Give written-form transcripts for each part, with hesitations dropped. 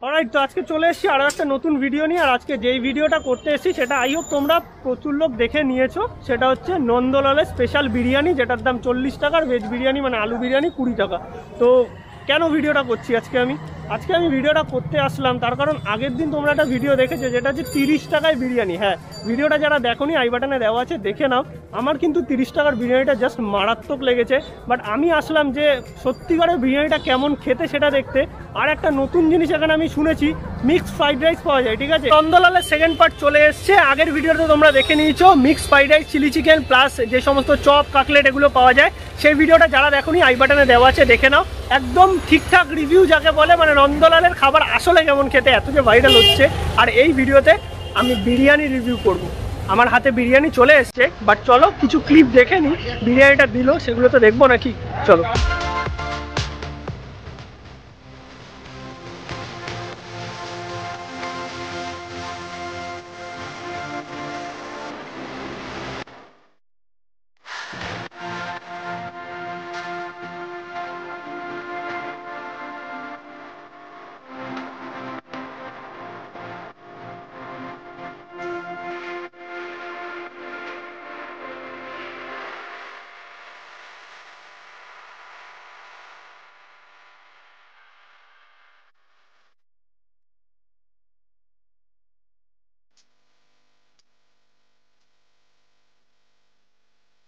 Alright, তো আজকে চলে এসেছি আরও একটা নতুন ভিডিও নিয়ে। আর আজকে যেই ভিডিওটা করতে এসেছি সেটা আই হোপ তোমরা প্রচুর লোক দেখে নিয়েছো। সেটা হচ্ছে নন্দলালের স্পেশাল বিরিয়ানি, যেটার দাম 40 টাকার ভেজ বিরিয়ানি, মানে আলু বিরিয়ানি 20 টাকা। তো কেন ভিডিওটা করছি আজকে আমি ভিডিওটা করতে আসলাম তার কারণ আগের দিন তোমরা একটা ভিডিও দেখেছো যেটা হচ্ছে 30 টাকায় বিরিয়ানি। হ্যাঁ, ভিডিওটা যারা দেখোনি আই বাটনে দেওয়া আছে, দেখে নাও। আমার কিন্তু 30 টাকার বিরিয়ানিটা জাস্ট মারাত্মক লেগেছে। বাট আমি আসলাম যে সত্যিকারের বিরিয়ানিটা কেমন খেতে সেটা দেখতে। আর একটা নতুন জিনিস এখানে আমি শুনেছি, মিক্সড ফ্রাইড রাইস পাওয়া যায়। ঠিক আছে, নন্দলালের সেকেন্ড পার্ট চলে এসছে। আগের ভিডিওতে তোমরা দেখে নিয়েছো mixed fried rice, chilli chicken plus যে সমস্ত চপ কাটলেট এগুলো পাওয়া যায়। সেই ভিডিওটা যারা দেখোনি আই বাটনে দেওয়া আছে, দেখে নাও। একদম ঠিকঠাক রিভিউ যাকে বলে, মানে নন্দলালের খাবার আসলে কেমন খেতে এত যে ভাইরাল হচ্ছে। আর এই ভিডিওতে আমি বিরিয়ানি রিভিউ করব। আমার হাতে বিরিয়ানি চলে এসছে, বাট চলো কিছু ক্লিপ দেখে নিই। বিরিয়ানিটা দিল সেগুলো তো দেখবো নাকি, চলো।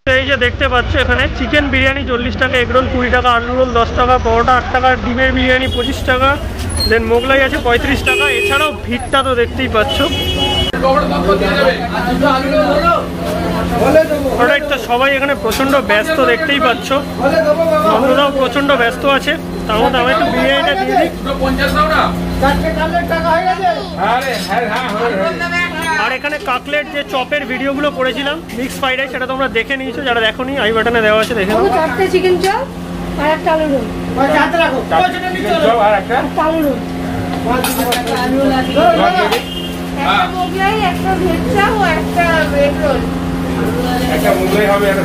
এই যে দেখতে পাচ্ছ এখানে চিকেন বিরিয়ানি 40 টাকা, এগরোল 20 টাকা, আলু রোল 10 টাকা, পরোটা 8 টাকা, ডিমের বিরিয়ানি 25 টাকা, দেন মোগলাই আছে 35 টাকা। এছাড়াও ভিড়টা তো দেখতেই পাচ্ছ। অলরাইট, তো সবাই এখানে প্রচণ্ড ব্যস্ত দেখতেই পাচ্ছ। বন্ধুরাও প্রচণ্ড ব্যস্ত আছে। তার মধ্যে আমি একটু বিরিয়ানিটা দিয়ে দিই। আর এখানে কাকলেট যে চপের ভিডিওগুলো করেছিলাম মিক্স ফ্রাইড রাইস, সেটা তোমরা দেখে নিয়েছো। যারা দেখোনি আই বাটনে দেওয়া আছে, দেখে নাও। চারটে চিকেন চপ আর একটা আলু রোল, আর একটা আলু রোল, একটা মোগলাই, একটা ভেজ চাপ ও একটা এগ রোল। একটা মোগলাই হবে, একটা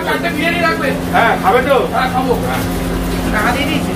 চারটে বিরিয়ানি রাখবে। হ্যাঁ, খাবে তো? হ্যাঁ, খাবো। টাকা দিয়ে দিয়েছি।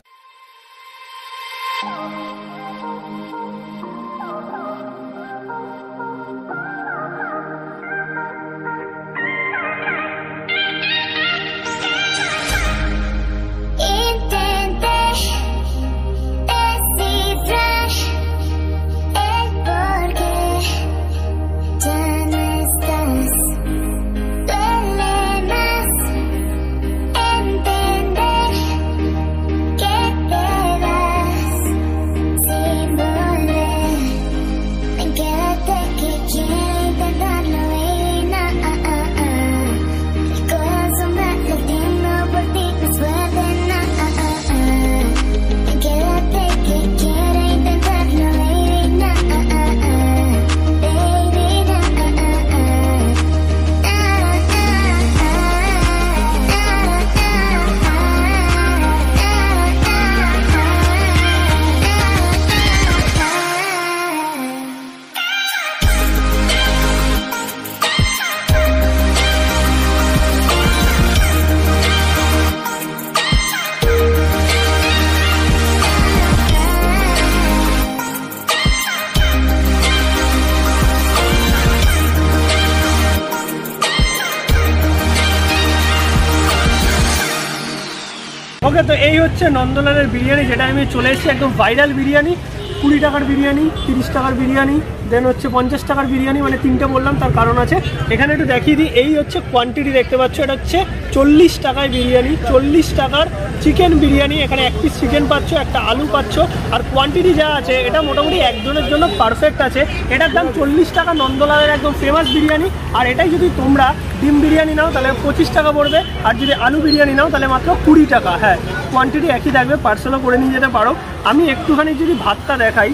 ওকে, তো এই হচ্ছে নন্দলালের বিরিয়ানি, যেটা আমি চলে এসেছি। একদম ভাইরাল বিরিয়ানি। 20 টাকার বিরিয়ানি, 30 টাকার বিরিয়ানি, দেন হচ্ছে 50 টাকার বিরিয়ানি, মানে তিনটে বললাম তার কারণ আছে। এখানে একটু দেখিয়ে দিই, এই হচ্ছে কোয়ান্টিটি দেখতে পাচ্ছ। এটা হচ্ছে 40 টাকায় বিরিয়ানি, 40 টাকার চিকেন বিরিয়ানি। এখানে এক পিস চিকেন পাচ্ছ, একটা আলু পাচ্ছ। আর কোয়ান্টিটি যা আছে এটা মোটামুটি একজনের জন্য পারফেক্ট আছে। এটার দাম 40 টাকা, নন্দলালের একদম ফেমাস বিরিয়ানি। আর এটাই যদি তোমরা ডিম বিরিয়ানি নাও তাহলে 25 টাকা পড়বে, আর যদি আলু বিরিয়ানি নাও তাহলে মাত্র 20 টাকা। হ্যাঁ, কোয়ান্টিটি একই থাকবে, পার্সেলও করে নিয়ে যেতে পারো। আমি একটুখানি যদি ভাতটা দেখাই,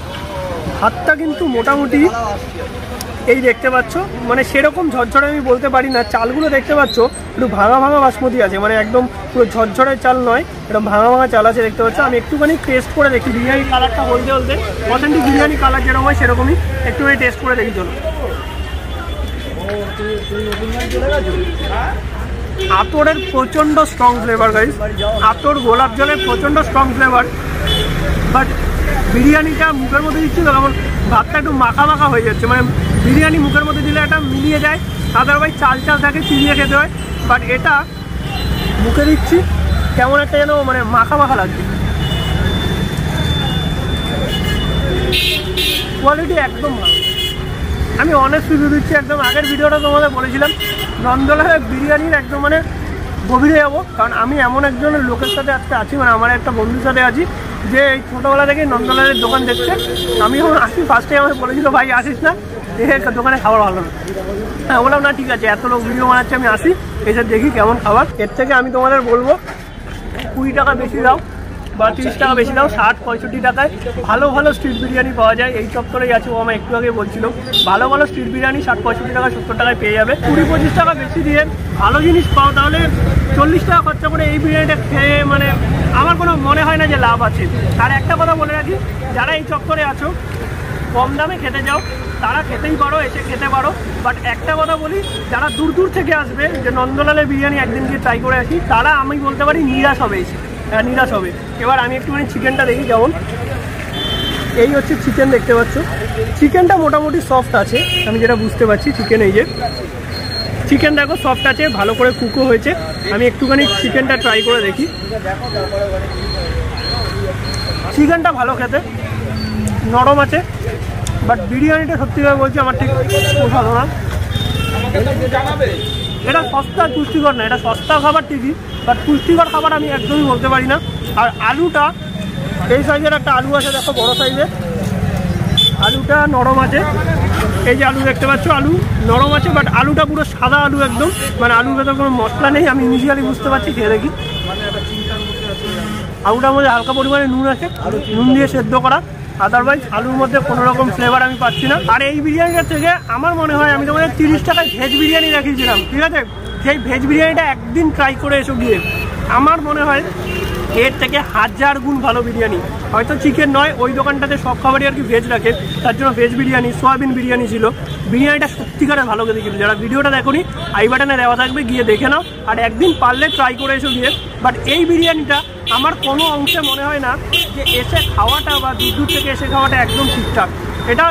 ভাতটা কিন্তু মোটামুটি এই দেখতে পাচ্ছ, মানে সেরকম ঝরঝরে আমি বলতে পারি না। চালগুলো দেখতে পাচ্ছ একটু ভাঙা ভাঙা বাসমতি আছে, মানে একদম পুরো ঝরঝরে চাল নয়, এরকম ভাঙা ভাঙা চাল আছে দেখতে পাচ্ছ। আমি একটুখানি টেস্ট করে দেখি বিরিয়ানি কালারটা বলতে বলতে, অথেন্টিক বিরিয়ানি কালার যেরকম হয় সেরকমই একটুখানি টেস্ট করে দেখি। চলো, আতরের প্রচণ্ড স্ট্রং ফ্লেভার গাইস, আতর গোলাপ জলের প্রচণ্ড স্ট্রং ফ্লেভার। বাট বিরিয়ানিটা মুখের মধ্যে দিচ্ছি তো তখন ভাতটা একটু মাখা মাখা হয়ে যাচ্ছে, মানে বিরিয়ানি মুখের মধ্যে দিলে একটা মিলিয়ে যায়, আদারওয়াইজ চাল চাল থাকে চিবিয়ে খেতে হয়, বাট এটা মুখে দিচ্ছি কেমন একটা যেন মানে মাখা মাখা লাগছে। কোয়ালিটি একদম ভালো, আমি অনেস্ট রিভিউ দিচ্ছি একদম। আগের ভিডিওটা তোমাদের বলেছিলাম নন্দলালের বিরিয়ানির একদম মানে গভীরে যাবো, কারণ আমি এমন একজন লোকের সাথে আজকে আছি, মানে আমার একটা বন্ধুর সাথে আছি যে এই ছোটোবেলা থেকেই নন্দলালের দোকান দেখছে। আমি যখন আসি ফার্স্টে আমাকে বলেছিল ভাই আসিস না, দোকানে খাবার ভালো না। হ্যাঁ বললাম না ঠিক আছে, এত লোক ভিডিও বানাচ্ছে আমি আসি, এসে দেখি কেমন খাবার। এর থেকে আমি তোমাদের বলবো 20 টাকা বেশি দাও বা 30 টাকা বেশি দাও, 60-65 টাকায় ভালো ভালো স্ট্রিট বিরিয়ানি পাওয়া যায়। এই চত্বরেই আছে, ও আমার একটু আগে বলছিল ভালো ভালো স্ট্রিট বিরিয়ানি 60-65 টাকা 70 টাকায় পেয়ে যাবে। 20-25 টাকা বেশি দিয়ে ভালো জিনিস পাও, তাহলে 40 টাকা খরচা করে এই বিরিয়ানিটা খেয়ে মানে আমার কোনো মনে হয় না যে লাভ আছে। আর একটা কথা বলে রাখি, যারা এই চত্বরে আছো কম দামে খেতে যাও তারা খেতেই পারো, এসে খেতে পারো, বাট একটা কথা বলি, যারা দূর দূর থেকে আসবে যে নন্দলালের বিরিয়ানি একদিন গিয়ে ট্রাই করে আসি, তারা আমি বলতে পারি নিরাশ হবে, নিরাশ হবে। এবার আমি একটুখানি চিকেনটা দেখি যেমন, এই হচ্ছে চিকেন দেখতে পাচ্ছ, চিকেনটা মোটামুটি সফট আছে আমি যেটা বুঝতে পারছি। চিকেন এই যে চিকেন দেখো সফট আছে, ভালো করে কুকও হয়েছে। আমি একটুখানি চিকেনটা ট্রাই করে দেখি, চিকেনটা ভালো খেতে, নরম আছে, বাট বিরিয়ানিটা সত্যিভাবে বলছি আমার ঠিক পোষালো না। এটা সস্তা পুষ্টিকর না, এটা সস্তা খাবার ঠিকই, বাট পুষ্টিকর খাবার আমি একদমই বলতে পারি না। আর আলুটা এই সাইজের একটা আলু আছে দেখো, বড় সাইজের আলুটা নরম আছে। এই যে আলু দেখতে পাচ্ছ, আলু নরম আছে, বাট আলুটা পুরো সাদা আলু একদম, মানে আলুর ভেতর কোনো মশলা নেই। আমি ইনিশিয়ালি বুঝতে পারছি, খেয়ে দেখি। আলুটার মধ্যে হালকা পরিমাণে নুন আছে, নুন দিয়ে সেদ্ধ করা, আদারওয়াইজ আলুর মধ্যে কোনো রকম ফ্লেভার আমি পাচ্ছি না। আর এই বিরিয়ানিটার থেকে আমার মনে হয়, আমি তোমাদের 30 টাকায় ভেজ বিরিয়ানি দেখিয়েছিলাম, ঠিক আছে, সেই ভেজ বিরিয়ানিটা একদিন ট্রাই করে এসো গিয়ে, আমার মনে হয় এর থেকে 1000 গুণ ভালো বিরিয়ানি। হয়তো চিকেন নয়, ওই দোকানটাতে সব খাবারই আর কি ভেজ রাখে, তার জন্য ভেজ বিরিয়ানি, সোয়াবিন বিরিয়ানি ছিল। বিরিয়ানিটা সত্যিকারে ভালো খেতে ছিল। যারা ভিডিওটা দেখোনি আই বাটনে দেওয়া থাকবে, গিয়ে দেখে নাও, আর একদিন পারলে ট্রাই করে এসো গিয়ে। বাট এই বিরিয়ানিটা আমার কোনো অংশে মনে হয় না যে এসে খাওয়াটা বা দূর থেকে এসে খাওয়াটা একদম ঠিকঠাক। এটা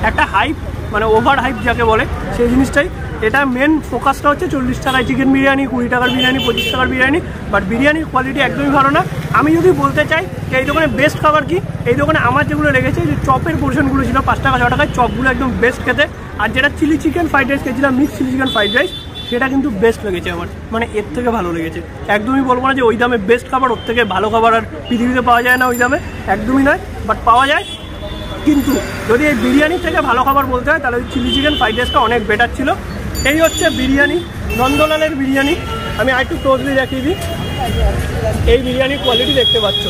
একটা হাইপ, মানে ওভার হাইপ যাকে বলে সেই জিনিসটাই। এটা মেন ফোকাসটা হচ্ছে 40 টাকায় চিকেন বিরিয়ানি, 20 টাকার বিরিয়ানি, 25 টাকার বিরিয়ানি, বাট বিরিয়ানির কোয়ালিটি একদমই ভালো না। আমি যদি বলতে চাই যে এই দোকানে বেস্ট খাবার কি, এই দোকানে আমার যেগুলো লেগেছে যে চপের পোর্শনগুলো ছিল 5 টাকা 6 টাকায়, চপগুলো একদম বেস্ট খেতে। আর যেটা চিলি চিকেন ফ্রাইড রাইস খেয়েছিলাম, mix chilli chicken fried rice, সেটা কিন্তু বেস্ট লেগেছে আমার, মানে এর থেকে ভালো লেগেছে। একদমই বলবো না যে ওই দামে বেস্ট খাবার, ওর থেকে ভালো খাবার আর পৃথিবীতে পাওয়া যায় না ওই দামে, একদমই নয়, বাট পাওয়া যায়। কিন্তু যদি এই বিরিয়ানির থেকে ভালো খাবার বলতে হয় তাহলে ওই চিলি চিকেন ফ্রাইড রাইসটা অনেক বেটার ছিল। এই হচ্ছে বিরিয়ানি, নন্দলালের বিরিয়ানি। আমি আরেকটু ক্লোজলি দেখিয়ে দিই, এই বিরিয়ানির কোয়ালিটি দেখতে পাচ্ছ।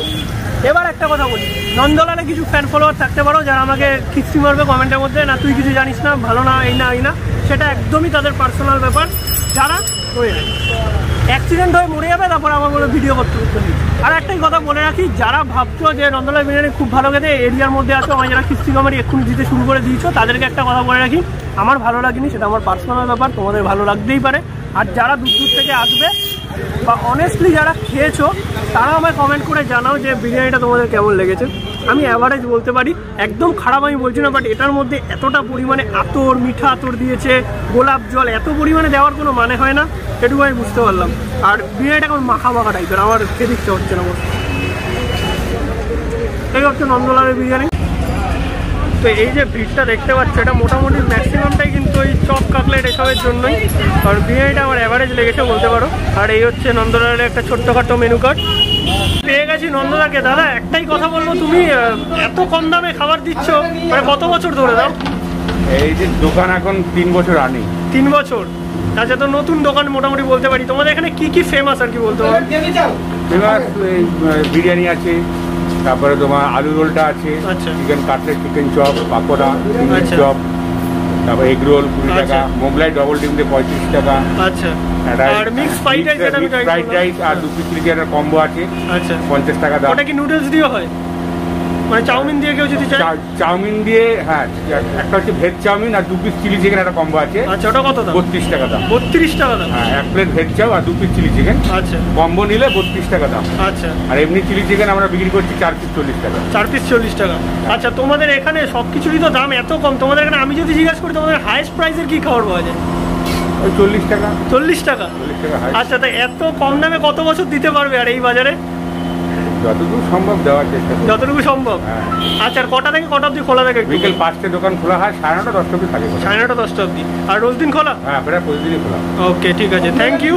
এবার একটা কথা বলি, নন্দলালে কিছু ফ্যান ফলোয়ার থাকতে পারো যারা আমাকে খিস্তি মারবে কমেন্টের মধ্যে, না তুই কিছু জানিস না, ভালো না, এই না এই না, সেটা একদমই তাদের পার্সোনাল ব্যাপার। যারা হয়ে যায় অ্যাক্সিডেন্ট হয়ে মরে যাবে, তারপর আমার বলে ভিডিও করতে করতে নেই। আর একটাই কথা বলে রাখি, যারা ভাবছো যে নন্দলাল বিরিয়ানি খুব ভালো খেতে, এরিয়ার মধ্যে আছো, আমার যারা খিস্তি কমারি এক্ষুনি দিতে শুরু করে দিয়েছো, তাদেরকে একটা কথা বলে রাখি, আমার ভালো লাগেনি, সেটা আমার পার্সোনাল ব্যাপার, তোমাদের ভালো লাগতেই পারে। আর যারা দূর দূর থেকে আসবে বা অনেস্টলি যারা খেয়েছো, তারা আমায় কমেন্ট করে জানাও যে বিরিয়ানিটা তোমাদের কেমন লেগেছে। আমি অ্যাভারেজ বলতে পারি, একদম খারাপ আমি বলছি না, বাট এটার মধ্যে এতটা পরিমাণে আতর, মিঠা আতর দিয়েছে, গোলাপ জল এত পরিমাণে দেওয়ার কোনো মানে হয় না, এটুকু আমি বুঝতে পারলাম। আর বিরিয়ানিটা এখন মাখা মাখা টাইপের, আমার খেতে ইচ্ছে হচ্ছে না। এই হচ্ছে নন্দলালের বিরিয়ানি। তো এই যে ভিড়টা দেখতে পাচ্ছ, এটা মোটামুটি ম্যাক্সিমামটাই কিন্তু ওই চপ কাটলেট এসবের জন্যই, আর বিরিয়ানিটা আমার অ্যাভারেজ লেগেছে বলতে পারো। আর এই হচ্ছে নন্দলালের একটা ছোট্টখাটো মেনু কার্ড। পেয়ে গেছি নন্দদাকে। দাদা একটাই কথা বলবো, তুমি এত কম দামে খাবার দিচ্ছ, মানে কত বছর ধরে দাও? এই যে দোকান এখন 3 বছর আনি। 3 বছর? আচ্ছা, তো নতুন দোকান মোটামুটি বলতে পারি। তোমাদের এখানে কি কি ফেমাস আর কি বলতে পারো? ফেমাস বিরিয়ানি আছে, তারপরে তোমার আলু রোলটা আছে, chicken cutlet, chicken chop, pakora, chicken chop, তারপরে এগ রোল 20 টাকা, মোগলাই ডবল ডিম দিয়ে 35 টাকা। আচ্ছা, আর মিক্স ফ্রাইড রাইস আর 2 পিস চিকেনের কম্বো আছে, আচ্ছা 50 টাকা দাম। ওটা কি নুডলস দিয়ে হয়? মানে চাউমিন দিয়ে কেউ যদি চায়? চাউমিন দিয়ে, হ্যাঁ, একটা হচ্ছে ভেজ চাউমিন আর 2 পিস চিলি চিকেন একটা কম্বো আছে। আচ্ছা, ওটা কত দাম? 32 টাকা দাম। 32 টাকা দাম? হ্যাঁ, 1 প্লেট ভেজ চাউ আর 2 পিস চিলি চিকেন। আচ্ছা, কম্বো নিলে 32 টাকা দাম। আচ্ছা, আর এমনি চিলি চিকেন আমরা বিক্রি করছি 4 পিস 40 টাকা। 4 পিস 40 টাকা। আচ্ছা, তোমাদের এখানে সবকিছুরই তো দাম এত কম, তোমাদের এখানে আমি যদি জিজ্ঞাসা করি তোমাদের হাইস্ট প্রাইসের কি খাবার পাওয়া যায়? ওই 40 টাকা। 40 টাকা? 40 টাকা হাই। আচ্ছা, তা এত কম দামে কত বছর দিতে পারবে আর এই বাজারে? যতটুকু সম্ভব দেওয়ার চেষ্টা করি। যতটুকু সম্ভব। হ্যাঁ। আচ্ছা, আর কটা থেকে কটা অবধি খোলা থাকে? বিকেল 5টে দোকান খোলা হয়, 9:30 10টা অবধি থাকে। 9:30 10টা অবধি। আর রোজ দিন খোলা? হ্যাঁ, প্রায় প্রতিদিনই খোলা। ওকে, ঠিক আছে, থ্যাংক ইউ।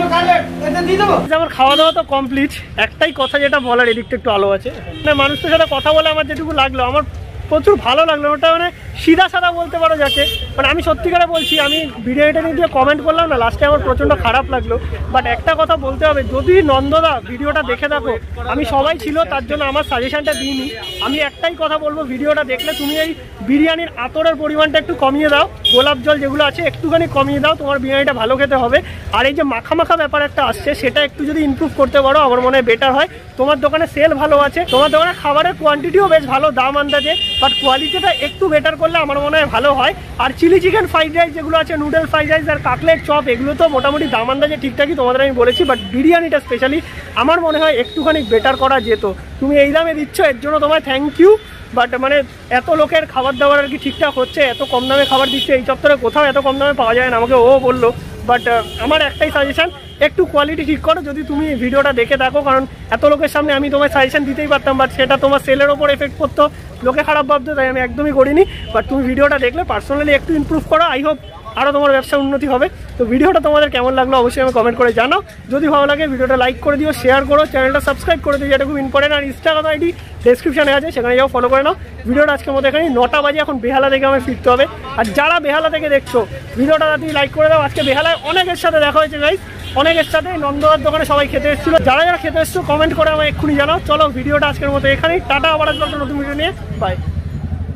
আমার খাওয়া দাওয়া তো কমপ্লিট। একটাই কথা যেটা বলার, এদিকটা একটু আলো আছে, মানে মানুষের সাথে কথা বলে আমার যেটুকু লাগলো, আমার প্রচুর ভালো লাগলো। ওটা মানে সিধা সাদা বলতে পারো যাকে, মানে আমি সত্যিকারে বলছি, আমি ভিডিওটা নিয়ে কমেন্ট করলাম না, লাস্টে আমার প্রচণ্ড খারাপ লাগলো। বাট একটা কথা বলতে হবে, যদি নন্দদা ভিডিওটা দেখে থাকো, আমি সবাই ছিল তার জন্য আমার সাজেশনটা দিইনি, আমি একটাই কথা বলবো, ভিডিওটা দেখলে তুমি এই বিরিয়ানির আতরের পরিমাণটা একটু কমিয়ে দাও, গোলাপ জল যেগুলো আছে একটুখানি কমিয়ে দাও, তোমার বিরিয়ানিটা ভালো খেতে হবে। আর এই যে মাখা মাখা ব্যাপার একটা আসছে, সেটা একটু যদি ইমপ্রুভ করতে পারো আমার মনে হয় বেটার হয়। তোমার দোকানে সেল ভালো আছে, তোমার দোকানে খাবারের কোয়ান্টিটিও বেশ ভালো, দাম আন্দাজে, বাট কোয়ালিটিটা একটু বেটার করলে আমার মনে হয় ভালো হয়। আর চিলি চিকেন ফ্রাইড রাইস যেগুলো আছে, নুডল ফ্রাইড রাইস আর কাটলেট চপ, এগুলো তো মোটামুটি দাম আন্দাজে ঠিকঠাকই তোমাদের আমি বলেছি, বাট বিরিয়ানিটা স্পেশালি আমার মনে হয় একটুখানি বেটার করা যেত। তুমি এই দামে দিচ্ছ, এর জন্য তোমায় থ্যাংক ইউ। বাট মানে এত লোকের খাবার দাবার আর কি ঠিকঠাক হচ্ছে, এত কম দামে খাবার দিচ্ছে, এই চত্বরে কোথাও এত কম দামে পাওয়া যায় না, আমাকে ও বললো। বাট আমার একটাই সাজেশন, একটু কোয়ালিটি ঠিক করো যদি তুমি ভিডিওটা দেখে থাকো, কারণ এত লোকের সামনে আমি তোমায় সাজেশন দিতেই পারতাম, বাট সেটা তোমার সেলের ওপর এফেক্ট করতো, লোকে খারাপ ভাবতো, তাই আমি একদমই করিনি। বাট তুমি ভিডিওটা দেখলে পার্সোনালি একটু ইমপ্রুভ করো, আই হোপ আরও তোমার ব্যবসা উন্নতি হবে। তো ভিডিওটা তোমাদের কেমন লাগলো অবশ্যই আমি কমেন্ট করে জানাও। যদি ভালো লাগে ভিডিওটা লাইক করে দিও, শেয়ার করো, চ্যানেলটা সাবস্ক্রাইব করে দিও, যেটা খুব ইম্পর্টেন্ট। আর ইনস্টাগ্রাম আইডি ডেসক্রিপশনে আছে, সেখানে যাও ফলো করে নাও। ভিডিওটা আজকের মতো এখানে 9টা বাজে, এখন বেহালা থেকে আমায় ফিরতে হবে। আর যারা বেহালা থেকে দেখছো ভিডিওটা তাড়াতাড়ি লাইক করে দাও। আজকে বেহালায় অনেকের সাথে দেখা হয়েছে গাইস, অনেকের সাথে নন্দদার দোকানে সবাই খেতে এসেছিলো। যারা যারা খেতে এসছো কমেন্ট করে আমায় এক্ষুনি জানাও। চলো ভিডিওটা আজকের মতো এখানেই, টাটা, আবার আসবো একটা নতুন ভিডিও নিয়ে, বাই।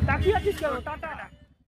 তাকিয়ে আছিস কেন? টাটা।